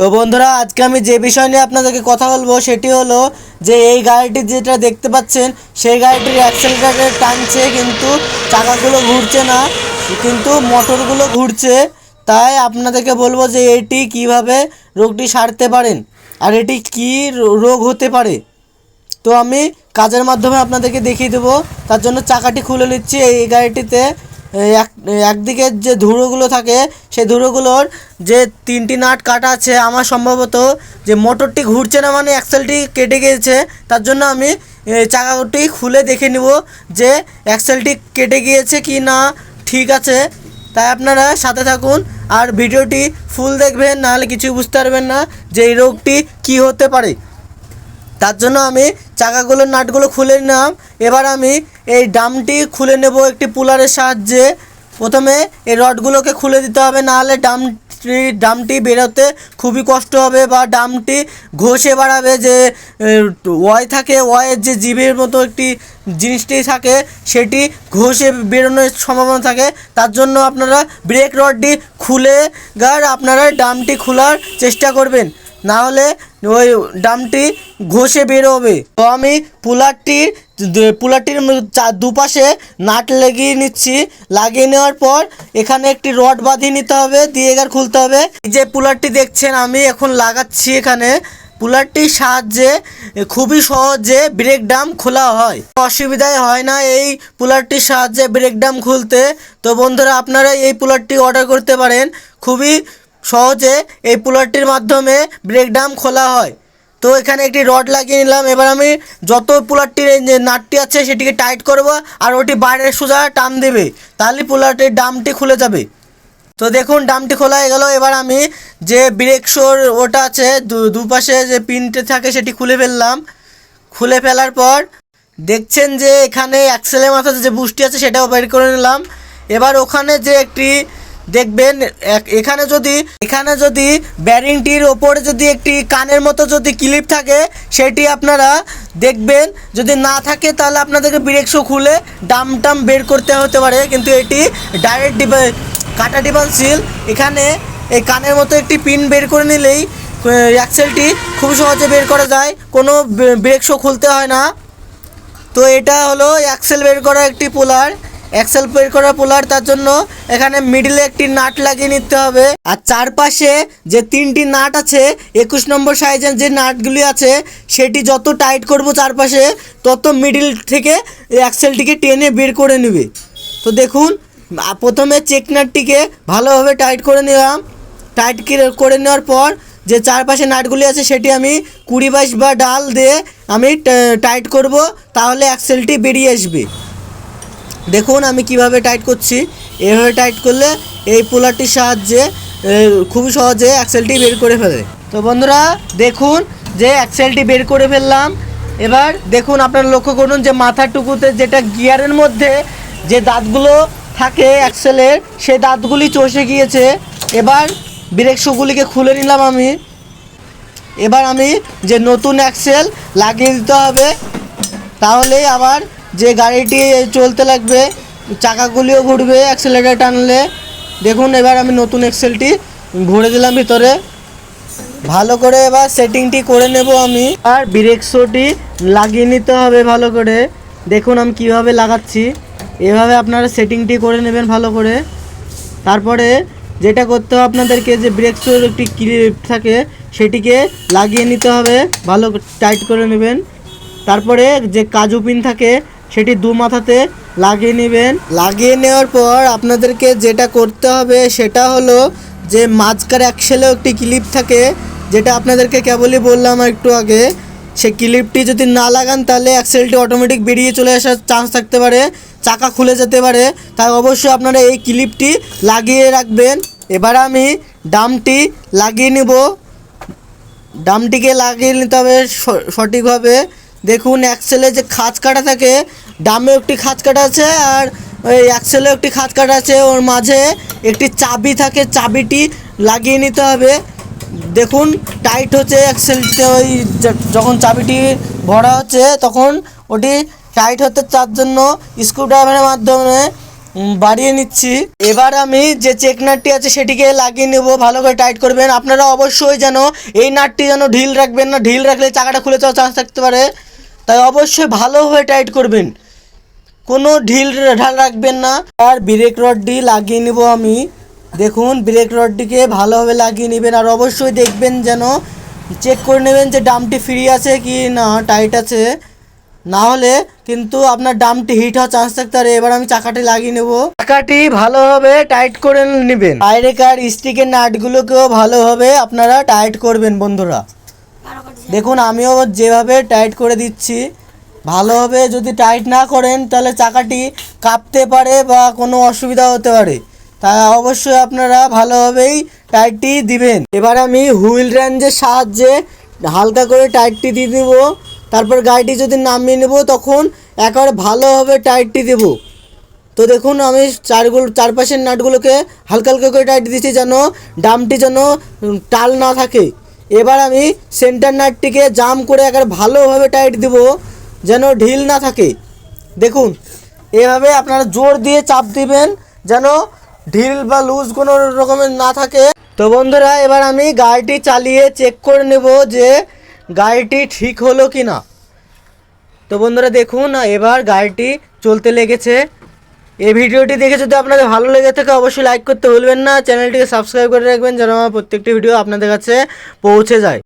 তো বন্ধুরা, আজকে আমি যে বিষয় নিয়ে আপনাদেরকে কথা বলবো সেটি হলো যে এই গাড়িটি যেটা দেখতে পাচ্ছেন সেই গাড়িটির অ্যাক্সেলারেটর টানছে কিন্তু চাকাগুলো ঘুরছে না, কিন্তু মোটরগুলো ঘুরছে। তাই আপনাদেরকে বলবো যে এটি কিভাবে রোগটি সারতে পারেন আর এটি কি রোগ হতে পারে। তো আমি কাজের মাধ্যমে আপনাদেরকে দেখিয়ে দেবো। তার জন্য চাকাটি খুলে নিচ্ছি। এই গাড়িটিতে একদিকের যে ধুলোগুলো থাকে সেই ধুলোগুলোর যে 3টি নাট কাটা আছে, আমার সম্ভবত যে মোটরটি ঘুরছে না মানে অ্যাক্সেলটি কেটে গিয়েছে। তার জন্য আমি চাকাটি খুলে দেখে নিব যে অ্যাক্সেলটি কেটে গিয়েছে কি না ঠিক আছে। তাই আপনারা সাথে থাকুন আর ভিডিওটি ফুল দেখবেন, নাহলে কিছু বুঝতে পারবেন না যে এই রোগটি কী হতে পারে। তার জন্য আমি চাকাগুলোর নাটগুলো খুলে নিলাম। এবার আমি এই ডামটি খুলে নেব একটি পুলারের সাহায্যে। প্রথমে এই রডগুলোকে খুলে দিতে হবে, নাহলে ডামটি বেরোতে খুবই কষ্ট হবে বা ডামটি ঘষে বাড়াবে। যে ওয়াই থাকে, ওয়াইয়ের যে জিভের মতো একটি জিনিসটি থাকে সেটি ঘষে বেরোনোর সম্ভাবনা থাকে। তার জন্য আপনারা ব্রেক রডটি খুলে আপনারা ডামটি খোলার চেষ্টা করবেন, না হলে ওই ডামটি ঘষে বেরোবে। তো আমি পুলারটির দুপাশে নাট লাগিয়ে নিচ্ছি। লাগিয়ে নেওয়ার পর এখানে একটি রড বাঁধিয়ে নিতে হবে, দিয়ে খুলতে হবে। এই যে পুলারটি দেখছেন আমি এখন লাগাচ্ছি, এখানে পুলারটির সাহায্যে খুবই সহজে ব্রেক ডাম খোলা হয়, অসুবিধাই হয় না এই পুলারটির সাহায্যে ব্রেক ডাম খুলতে। তো বন্ধুরা, আপনারা এই পুলারটি অর্ডার করতে পারেন, খুবই সহজে এই পুলারটির মাধ্যমে ব্রেক ডাম খোলা হয়। তো এখানে একটি রড লাগিয়ে নিলাম। এবার আমি যত পুলারটির যে নাটটি আছে সেটিকে টাইট করব আর ওটি বাইরে সোজা টান দেবে, তাহলে পুলারটির ডামটি খুলে যাবে। তো দেখুন ডামটি খোলা হয়ে গেল। এবার আমি যে ব্রেক শোর ওটা আছে দুপাশে যে পিনটে থাকে সেটি খুলে ফেললাম। খুলে ফেলার পর দেখছেন যে এখানে অ্যাক্সেলের মাথাতে যে বুশটি আছে সেটাও বের করে নিলাম। এবার ওখানে যে একটি দেখবেন এখানে যদি ব্যারিংটির ওপরে যদি একটি কানের মতো যদি ক্লিপ থাকে সেটি আপনারা দেখবেন, যদি না থাকে তাহলে আপনাদেরকে ব্রেক শো খুলে ডাম বের করতে হতে পারে। কিন্তু এটি ডাইরেক্ট কাটা ডিফারেন্সিয়াল। এখানে এই কানের মতো একটি পিন বের করে নিলেই অ্যাক্সেলটি খুব সহজে বের করা যায়, কোনো ব্রেক শো খুলতে হয় না। তো এটা হলো অ্যাক্সেল বের করা একটি পোলার, অ্যাক্সেল বের করা পোলার। তার জন্য এখানে মিডলে একটি নাট লাগিয়ে নিতে হবে। আর চারপাশে যে 3টি নাট আছে 21 নম্বর সাইজের যে নাটগুলি আছে সেটি যত টাইট করব চারপাশে তত মিডল থেকে অ্যাক্সেলটিকে টেনে বের করে নেবে। তো দেখুন, প্রথমে চেক নাটটিকে ভালোভাবে টাইট করে নিলাম। টাইট করে নেওয়ার পর যে চারপাশে নাটগুলি আছে সেটি আমি 20-22 বা ডাল দিয়ে আমি টাইট করব, তাহলে অ্যাক্সেলটি বেরিয়ে আসবে। দেখুন আমি কিভাবে টাইট করছি। এভাবে টাইট করলে এই পোলারটির সাহায্যে খুবই সহজে অ্যাক্সেলটি বের করে ফেলে। তো বন্ধুরা দেখুন যে অ্যাক্সেলটি বের করে ফেললাম। এবার দেখুন আপনারা লক্ষ্য করুন যে মাথার টুকুতে যেটা গিয়ারের মধ্যে যে দাঁতগুলো থাকে অ্যাক্সেলের, সেই দাঁতগুলি চষে গিয়েছে। এবার ব্রেক শুগুলিকে খুলে নিলাম আমি। এবার আমি যে নতুন অ্যাক্সেল লাগিয়ে দিতে হবে, তাহলেই আবার যে গাড়িটি চলতে লাগবে, চাকাগুলিও ঘুরবে অ্যাক্সেলেটার টানলে। দেখুন এবার আমি নতুন অ্যাক্সেলটি ভরে দিলাম ভিতরে ভালো করে। এবার সেটিংটি করে নেব আমি, আর ব্রেক শোটি লাগিয়ে নিতে হবে ভালো করে। দেখুন আমি কিভাবে লাগাচ্ছি, এভাবে আপনারা সেটিংটি করে নেবেন ভালো করে। তারপরে যেটা করতে হবে আপনাদেরকে, যে ব্রেক শোর একটি ক্লিপ থাকে সেটিকে লাগিয়ে নিতে হবে, ভালো টাইট করে নেবেন। তারপরে যে কাজু পিন থাকে সেটি দু মাথাতে লাগিয়ে নেবেন। লাগিয়ে নেওয়ার পর আপনাদেরকে যেটা করতে হবে সেটা হলো যে মাঝখানে অ্যাক্সেলেও একটি ক্লিপ থাকে, যেটা আপনাদেরকে কেবলই বললাম একটু আগে। সেই ক্লিপটি যদি না লাগান তাহলে অ্যাক্সেলটি অটোমেটিক বেরিয়ে চলে আসার চান্স থাকতে পারে, চাকা খুলে যেতে পারে। তাই অবশ্যই আপনারা এই ক্লিপটি লাগিয়ে রাখবেন। এবার আমি ডামটি লাগিয়ে নেব। ডামটিকে লাগিয়ে নিতে হবে সঠিকভাবে। দেখুন অ্যাক্সেলে যে খাঁজ কাটা থাকে, ডামে একটি খাঁজ কাটা আছে আর ওই অ্যাক্সেলেও একটি খাঁজ কাটা আছে, ওর মাঝে একটি চাবি থাকে, চাবিটি লাগিয়ে নিতে হবে। দেখুন টাইট হচ্ছে অ্যাক্সেলটা, ওই যখন চাবিটি ভরা হচ্ছে তখন ওটি টাইট হতে, তার জন্য স্ক্রুড্রাইভারের মাধ্যমে বাড়িয়ে নিচ্ছি। এবার আমি যে চেক নাটটি আছে সেটিকে লাগিয়ে নেব, ভালো করে টাইট করবেন। আপনারা অবশ্যই যেন এই নাটটি যেন ঢিল রাখবেন না, ঢিল রাখলে চাকাটা খুলে যাওয়ার চান্স থাকতে পারে, তাই অবশ্যই ভালোভাবে টাইট করবেন, কোনো ঢিল ঢাল রাখবেন না। আর ব্রেক রডটি লাগিয়ে নেব আমি। দেখুন ব্রেক রডটিকে ভালোভাবে লাগিয়ে নেবেন, আর অবশ্যই দেখবেন যেন চেক করে নেবেন যে ডামটি ফ্রি আছে কি না টাইট আছে, না হলে কিন্তু আপনার ডামটি হিট হওয়ার চান্স থাকতে পারে। এবার আমি চাকাটি লাগিয়ে নেব, চাকাটি ভালোভাবে টাইট করে নেবেন। বাইরেকার স্টিকের নাটগুলোকেও ভালোভাবে আপনারা টাইট করবেন বন্ধুরা। দেখুন আমিও যেভাবে টাইট করে দিচ্ছি, ভালোভাবে যদি টাইট না করেন তাহলে চাকাটি কাঁপতে পারে বা কোনো অসুবিধা হতে পারে, তাই অবশ্যই আপনারা ভালোভাবেই টাইটটি দিবেন। এবার আমি হুইল রেঞ্জের সাহায্যে হালকা করে টাইটটি দিয়ে দেব, তারপর গাড়িটি যদি নামিয়ে নেব তখন একেবারে ভালোভাবে টাইটটি দেব। তো দেখুন আমি চারপাশের নাটগুলোকে হালকা হালকা করে টাইট দিচ্ছি যেন ডামটি যেন টাল না থাকে। এবার আমি সেন্টার নাটটিকে জাম করে একেবারে ভালোভাবে টাইট দেব যেন ঢিল না থাকে। দেখুন এভাবে আপনারা জোর দিয়ে চাপ দিবেন যেন ঢিল বা লুজ কোনো রকমের না থাকে। তো বন্ধুরা এবার আমি গাড়িটি চালিয়ে চেক করে নেব যে গাড়িটি ঠিক হলো কি না। তো বন্ধুরা দেখুন এবার গাড়িটি চলতে লেগেছে। এই ভিডিওটি দেখে যদি আপনাদের ভালো লেগে থাকে অবশ্যই লাইক করতে ভুলবেন না, চ্যানেলটিকে সাবস্ক্রাইব করে রাখবেন যেন আমার প্রত্যেকটি ভিডিও আপনাদের কাছে পৌঁছে যায়।